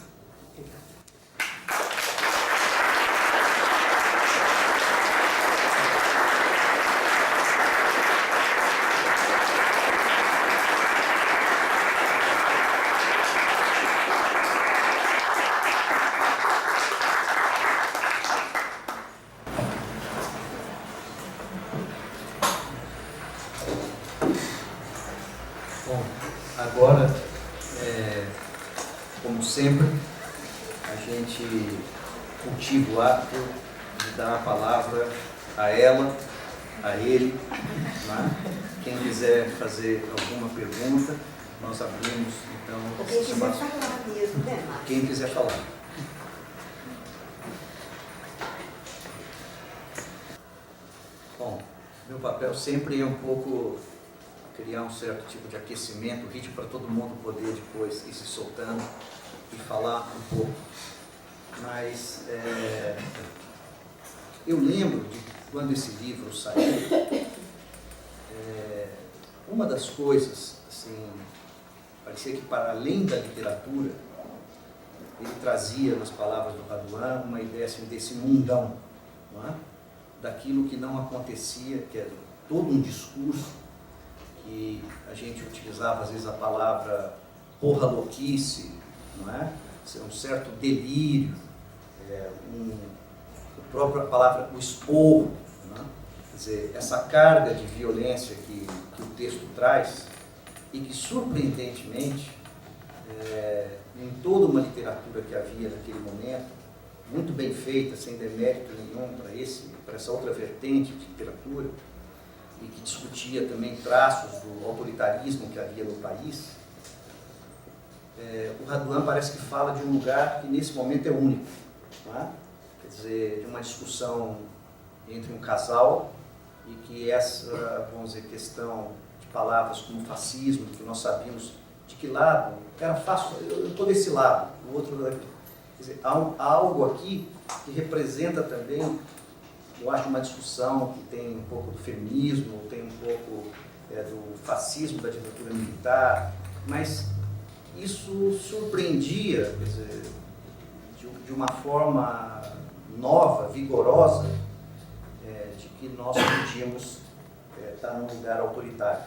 Obrigada. agora, como sempre, a gente cultiva o hábito de dar a palavra a ela, a ele, né? Quem quiser fazer alguma pergunta, nós abrimos, então... Ou quem quiser falar mesmo, né, Márcio? Quem quiser falar. Bom, meu papel sempre é um pouco criar um certo tipo de aquecimento, ritmo para todo mundo poder depois ir se soltando e falar um pouco. Mas eu lembro de quando esse livro saiu, uma das coisas, assim, parecia que para além da literatura, ele trazia nas palavras do Raduan uma ideia assim, desse mundão, não é? Daquilo que não acontecia, que é todo um discurso que a gente utilizava às vezes a palavra porra louquice, não é? Um certo delírio, a própria palavra o esporro, não é? Quer dizer, essa carga de violência que o texto traz e que surpreendentemente em toda uma literatura que havia naquele momento, muito bem feita, sem demérito nenhum para essa outra vertente de literatura, e que discutia também traços do autoritarismo que havia no país, o Raduan parece que fala de um lugar que nesse momento é único, não é? Quer dizer, de uma discussão entre um casal e que essa, vamos dizer, questão de palavras como fascismo, que nós sabíamos de que lado, era fácil, eu estou desse lado, o outro daqui. Quer dizer, há algo aqui que representa também, eu acho, uma discussão que tem um pouco do feminismo, tem um pouco do fascismo, da ditadura militar, mas isso surpreendia, quer dizer, de uma forma nova, vigorosa, de que nós podíamos estar num lugar autoritário.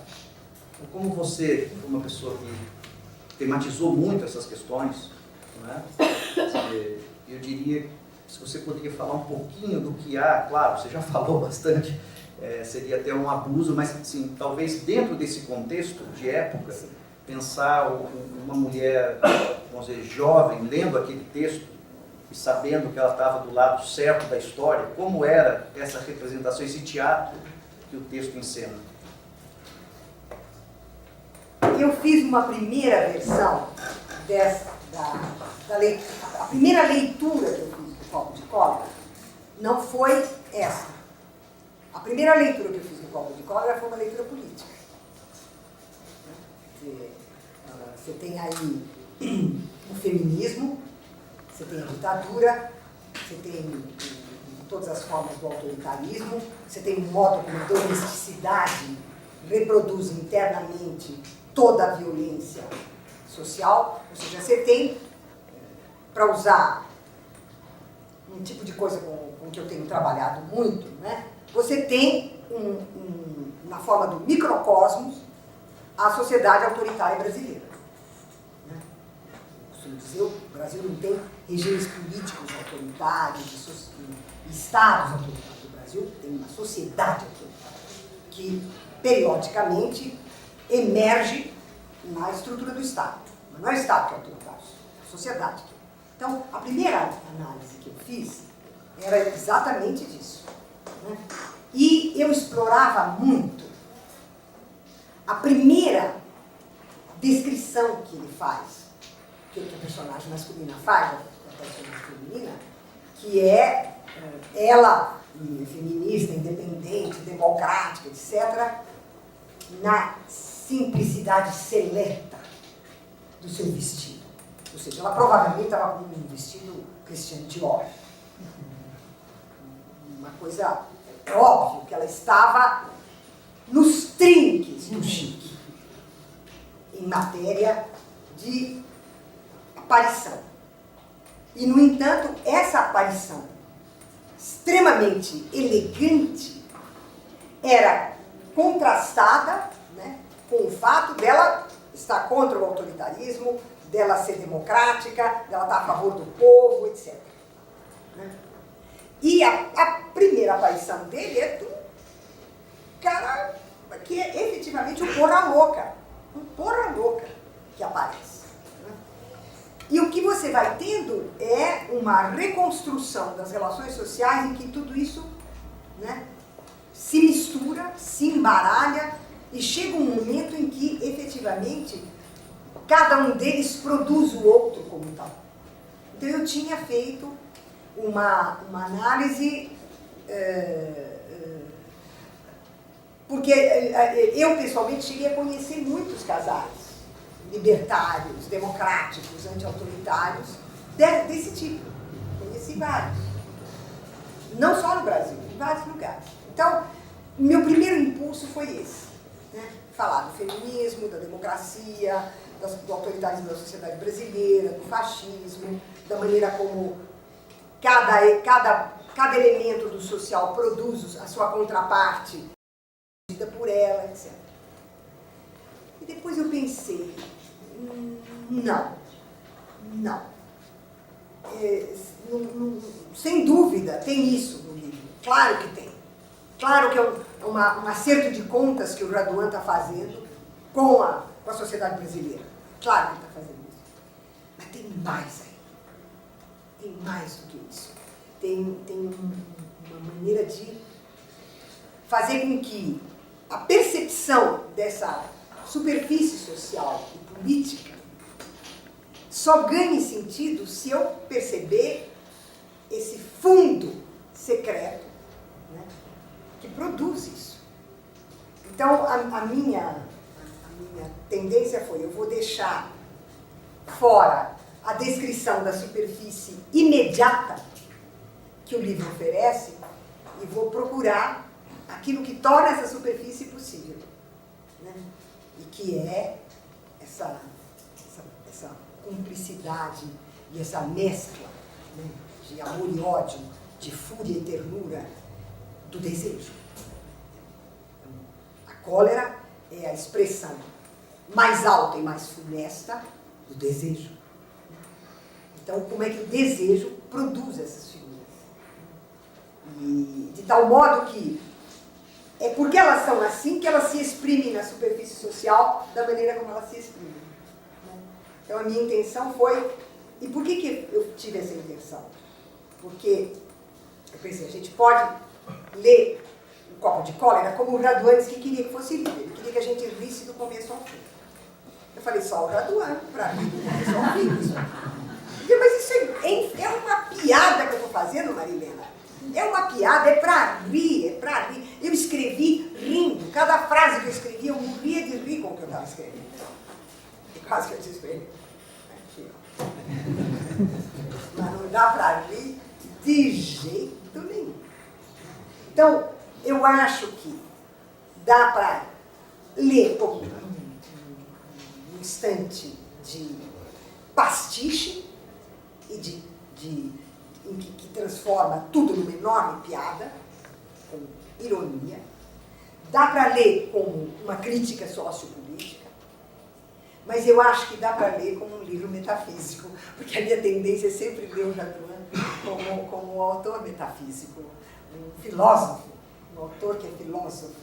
Então, como você, uma pessoa que tematizou muito essas questões, não é? Eu diria, se você poderia falar um pouquinho do que há, claro, você já falou bastante, seria até um abuso, mas assim, talvez dentro desse contexto de época, pensar uma mulher, vamos dizer, jovem, lendo aquele texto e sabendo que ela estava do lado certo da história, como era essa representação, esse teatro que o texto encena? Eu fiz uma primeira versão a primeira leitura que eu fiz do Copo de Cólera não foi essa. A primeira leitura que eu fiz do Copo de Cólera foi uma leitura política. Você tem aí o feminismo, você tem a ditadura, você tem todas as formas do autoritarismo, você tem um modo como a domesticidade reproduz internamente toda a violência social, ou seja, você tem, para usar um tipo de coisa com que eu tenho trabalhado muito, né? Você tem, na forma do microcosmos, a sociedade autoritária brasileira. Né? Costumo dizer, o Brasil não tem regimes políticos autoritários, estados autoritários. O Brasil tem uma sociedade autoritária que, periodicamente, emerge na estrutura do Estado. Mas não é o Estado que é autoritário, é a sociedade. Então, a primeira análise que eu fiz era exatamente disso. Né? E eu explorava muito a primeira descrição que ele faz, que a personagem masculina faz, a personagem feminina, que é ela, feminista, independente, democrática, etc., na simplicidade seleta do seu vestido. Ou seja, ela provavelmente estava com um vestido Christian Dior. Uma coisa, é óbvio que ela estava nos trinques do chique, em matéria de aparição. E, no entanto, essa aparição extremamente elegante era contrastada, né, com o fato dela estar contra o autoritarismo, dela ser democrática, dela estar a favor do povo, etc. Né? E a primeira aparição dele é do cara que é efetivamente um porra louca. Um porra louca. que você vai tendo é uma reconstrução das relações sociais em que tudo isso, né, se mistura, se embaralha e chega um momento em que, efetivamente, cada um deles produz o outro como tal. Então, eu tinha feito uma análise, porque eu, pessoalmente, cheguei a conhecer muitos casais libertários, democráticos, anti-autoritários, desse tipo. Conheci vários. Não só no Brasil, em vários lugares. Então, meu primeiro impulso foi esse, né? Falar do feminismo, da democracia, do autoritarismo da sociedade brasileira, do fascismo, da maneira como cada elemento do social produz a sua contraparte, por ela, etc. E depois eu pensei, não. Sem dúvida, tem isso no livro. Claro que tem. Claro que é um acerto de contas que o Raduan está fazendo com a sociedade brasileira. Claro que ele está fazendo isso. Mas tem mais aí. Tem mais do que isso. Tem uma maneira de fazer com que a percepção dessa superfície social e política só ganhe sentido se eu perceber esse fundo secreto, né, que produz isso. Então, a minha tendência foi, eu vou deixar fora a descrição da superfície imediata que o livro oferece e vou procurar aquilo que torna essa superfície possível, né? E que é essa cumplicidade e essa mescla, né, de amor e ódio, de fúria e ternura, do desejo. A cólera é a expressão mais alta e mais funesta do desejo. Então, como é que o desejo produz essas figuras? E de tal modo que é porque elas são assim que elas se exprimem na superfície social da maneira como elas se exprimem. Então, a minha intenção foi... E por que eu tive essa intenção? Porque eu pensei, a gente pode ler O Copo de Cólera como o Raduan que queria que fosse lido. Ele queria que a gente risse do começo ao fim. Eu falei, só o Raduan, para rir do começo ao fim. Mas isso é uma piada que eu estou fazendo, Marilena. É uma piada, é para rir, Eu escrevi rindo. Cada frase que eu escrevi, eu morria de rir com o que eu estava escrevendo. E quase que eu desesperei. Aqui, ó. Mas não dá para rir de jeito nenhum. Então, eu acho que dá para ler um instante de pastiche e que transforma tudo numa enorme piada, com ironia. Dá para ler como uma crítica sociopolítica, mas eu acho que dá para ler como um livro metafísico, porque a minha tendência é sempre ler o Raduan como um autor metafísico, um filósofo, um autor que é filósofo.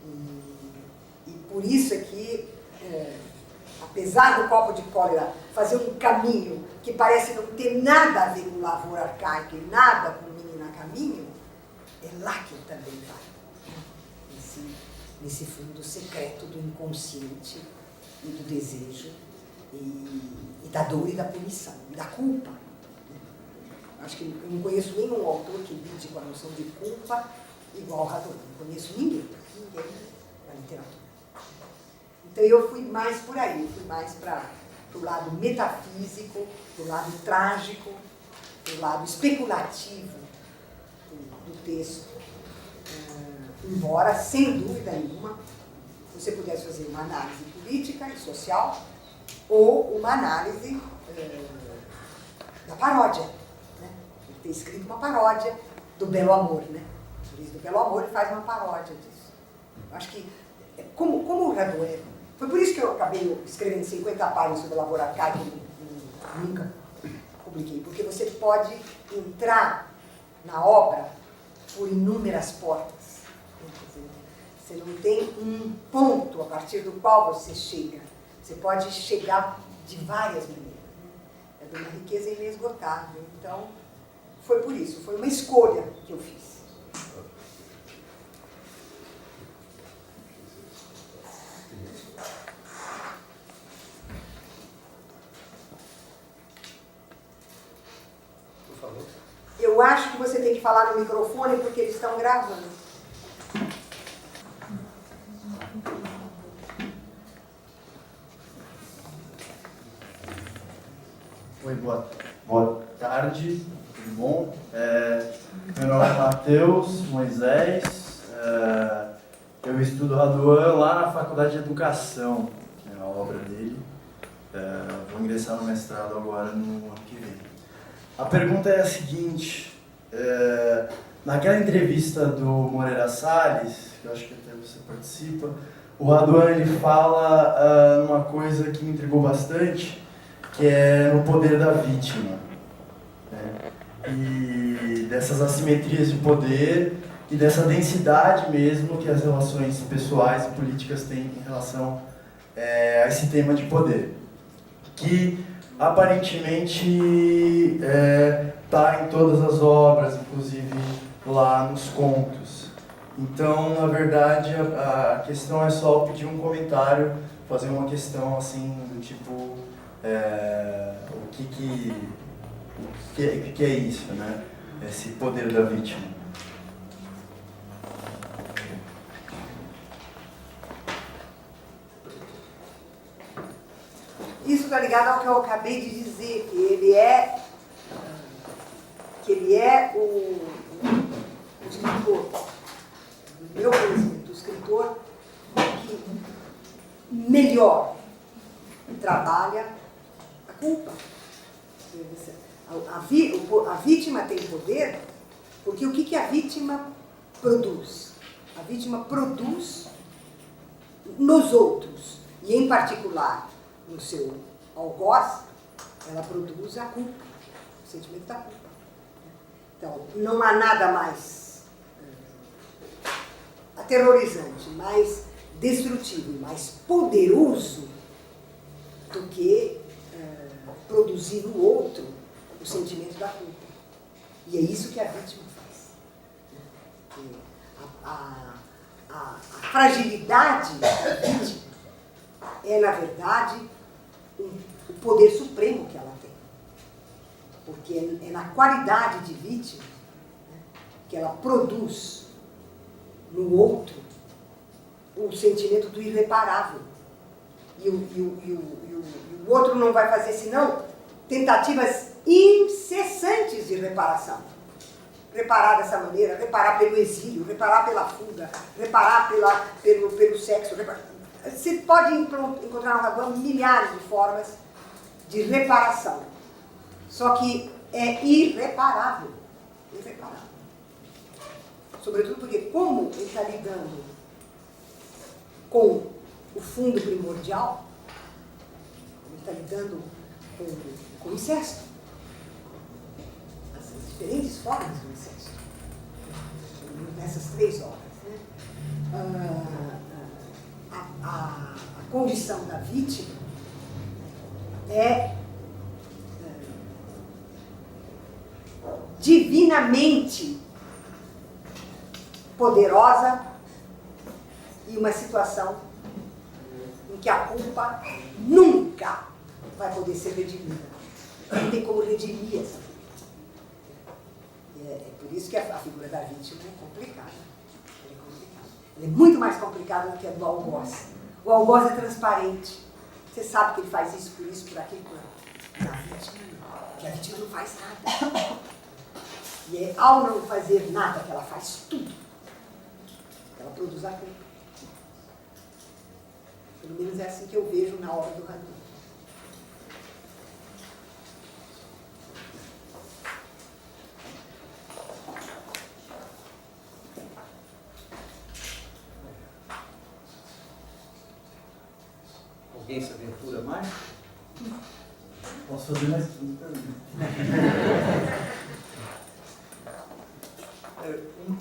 Né? E por isso é que, apesar do Copo de Cólera fazer um caminho que parece não ter nada a ver com Lavoura Arcaica e nada com Menina a Caminho, é lá que ele também vai. Nesse fundo secreto do inconsciente e do desejo e da dor e da punição, e da culpa. Acho que eu não conheço nenhum autor que lide com a noção de culpa igual Raduan. Não conheço ninguém na literatura. Então eu fui mais por aí, fui mais para o lado metafísico, para o lado trágico, para o lado especulativo do texto. Embora, sem dúvida nenhuma, você pudesse fazer uma análise política e social ou uma análise da paródia. Né? Ele tem escrito uma paródia do Belo Amor. Né? O livro do Belo Amor ele faz uma paródia disso. Eu acho que, como o Raduan, foi por isso que eu acabei escrevendo 50 páginas sobre a Lavoura Arcaica e nunca publiquei, porque você pode entrar na obra por inúmeras portas. Você não tem um ponto a partir do qual você chega. Você pode chegar de várias maneiras. de uma riqueza inesgotável. Então, foi por isso, foi uma escolha que eu fiz. Por favor. Eu acho que você tem que falar no microfone porque eles estão gravando. Oi, boa tarde, tudo bom? Meu nome é Matheus Moisés, eu estudo Raduan lá na Faculdade de Educação, que é a obra dele. Vou ingressar no mestrado agora no ano que vem. A pergunta é a seguinte, naquela entrevista do Moreira Salles, que eu acho que até você participa, o Raduan ele fala numa coisa que me intrigou bastante, que é no poder da vítima, né? E dessas assimetrias de poder e dessa densidade mesmo que as relações pessoais e políticas têm em relação a esse tema de poder, que aparentemente está em todas as obras, inclusive lá nos contos. Então, na verdade, a questão é só pedir um comentário, fazer uma questão assim do tipo o que é isso, né? Esse poder da vítima. Isso está ligado ao que eu acabei de dizer, que ele é o escritor, do meu conhecimento, o escritor que melhor trabalha a culpa. A vítima tem poder porque o que a vítima produz? A vítima produz nos outros, e em particular no seu algoz, ela produz a culpa, o sentimento da culpa. Então, não há nada mais aterrorizante, mais destrutivo, mais poderoso do que produzir no outro o sentimento da culpa. E é isso que a vítima faz. A fragilidade da vítima é, na verdade, o poder supremo que ela tem. Porque é na qualidade de vítima, né, que ela produz no outro o sentimento do irreparável. E o outro não vai fazer senão tentativas incessantes de reparação. Reparar dessa maneira, reparar pelo exílio, reparar pela fuga, reparar pelo sexo. Você pode encontrar no Raduan milhares de formas de reparação. Só que é irreparável. Irreparável. Sobretudo porque, como ele está lidando com o fundo primordial, ele está lidando com o incesto. As diferentes formas do incesto. Nessas 3 obras. Né? A condição da vítima é divinamente poderosa e uma situação em que a culpa nunca vai poder ser redimida. Não tem como redimir essa culpa. É por isso que a figura da vítima é complicada. Ela é muito mais complicada do que a do algoz. O algoz é transparente. Você sabe que ele faz isso, por aquilo, por aquilo. A vítima não. Porque a vítima não faz nada. E é ao não fazer nada que ela faz tudo. Ela produz a culpa. Pelo menos é assim que eu vejo na obra do Raduan. Alguém se aventura mais? Posso fazer mais perguntas?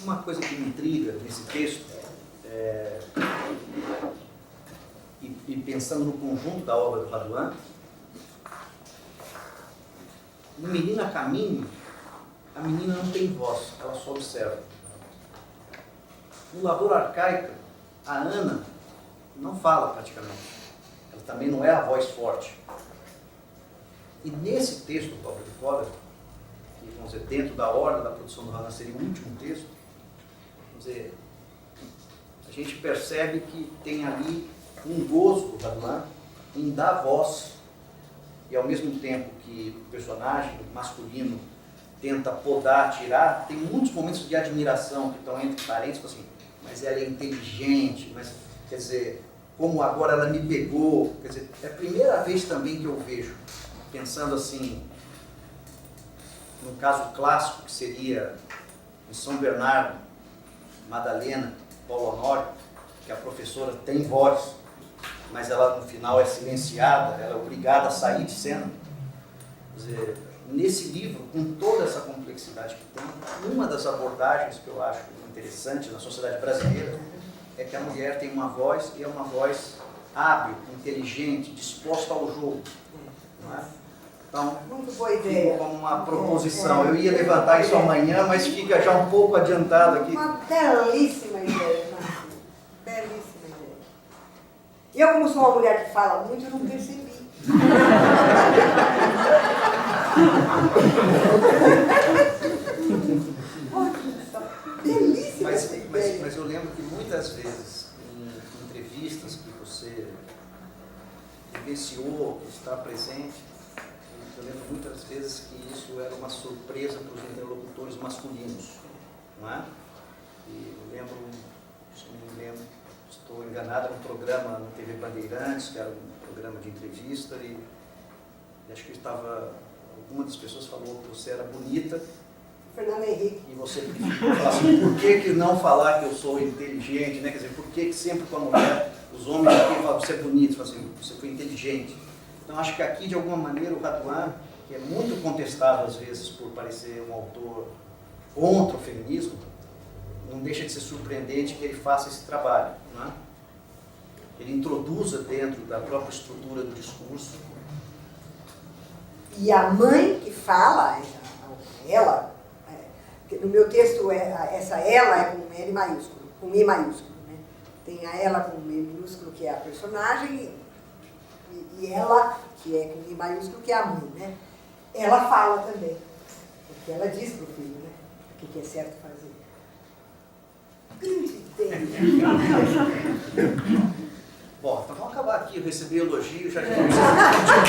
Uma coisa que me intriga nesse texto, e pensando no conjunto da obra do Raduan, no Menina Caminho, a menina não tem voz, ela só observa. No Lavoura Arcaica, a Ana não fala praticamente. Ela também não é a voz forte. E nesse texto do Paulo de Fora, que, vamos dizer, dentro da ordem da produção do Renan seria o último texto, vamos dizer, a gente percebe que tem ali um gozo do Raduan em dar voz, e ao mesmo tempo que o personagem masculino tenta podar, tirar, tem muitos momentos de admiração que estão entre parênteses, assim, mas ela é inteligente, mas, quer dizer, como agora ela me pegou, quer dizer, é a primeira vez também que eu vejo, pensando assim, no caso clássico, que seria em São Bernardo, Madalena, Paulo Honório, que a professora tem voz, mas ela no final é silenciada, ela é obrigada a sair de cena. Quer dizer, nesse livro, com toda essa complexidade que tem, uma das abordagens que eu acho interessante na sociedade brasileira é que a mulher tem uma voz, e é uma voz hábil, inteligente, disposta ao jogo. Não é? Então, muito boa ideia. Como uma proposição. Eu ia levantar isso amanhã, mas fica já um pouco adiantado aqui. Uma belíssima ideia, Marcos. Belíssima ideia. Eu, como sou uma mulher que fala muito, eu não percebi. Belíssima ideia. Mas eu lembro que muitas vezes, em entrevistas que você vivenciou, que está presente, eu lembro muitas vezes que isso era uma surpresa para os interlocutores masculinos, não é? E eu lembro, se não me lembro, estou enganado, era um programa no TV Bandeirantes, que era um programa de entrevista, e acho que estava, alguma das pessoas falou que você era bonita, Fernando Henrique. e você falou assim, por que não falar que eu sou inteligente, né? Quer dizer, por que sempre com a mulher, os homens aqui falam, você é bonito, falam assim, você foi inteligente. Então, acho que aqui, de alguma maneira, o Raduan, que é muito contestado, às vezes, por parecer um autor contra o feminismo, não deixa de ser surpreendente que ele faça esse trabalho. Não é? Ele introduza dentro da própria estrutura do discurso. E a mãe que fala, ela, no meu texto, essa ela é com L maiúsculo, com I maiúsculo. Né? Tem a ela com M minúsculo, que é a personagem, e ela, que é com I maiúsculo, que é a mãe, né? Ela fala também, porque ela diz para o filho, né? O que é certo fazer. Grande ideia. Bom, então vamos acabar aqui, eu recebi elogio, já que não precisa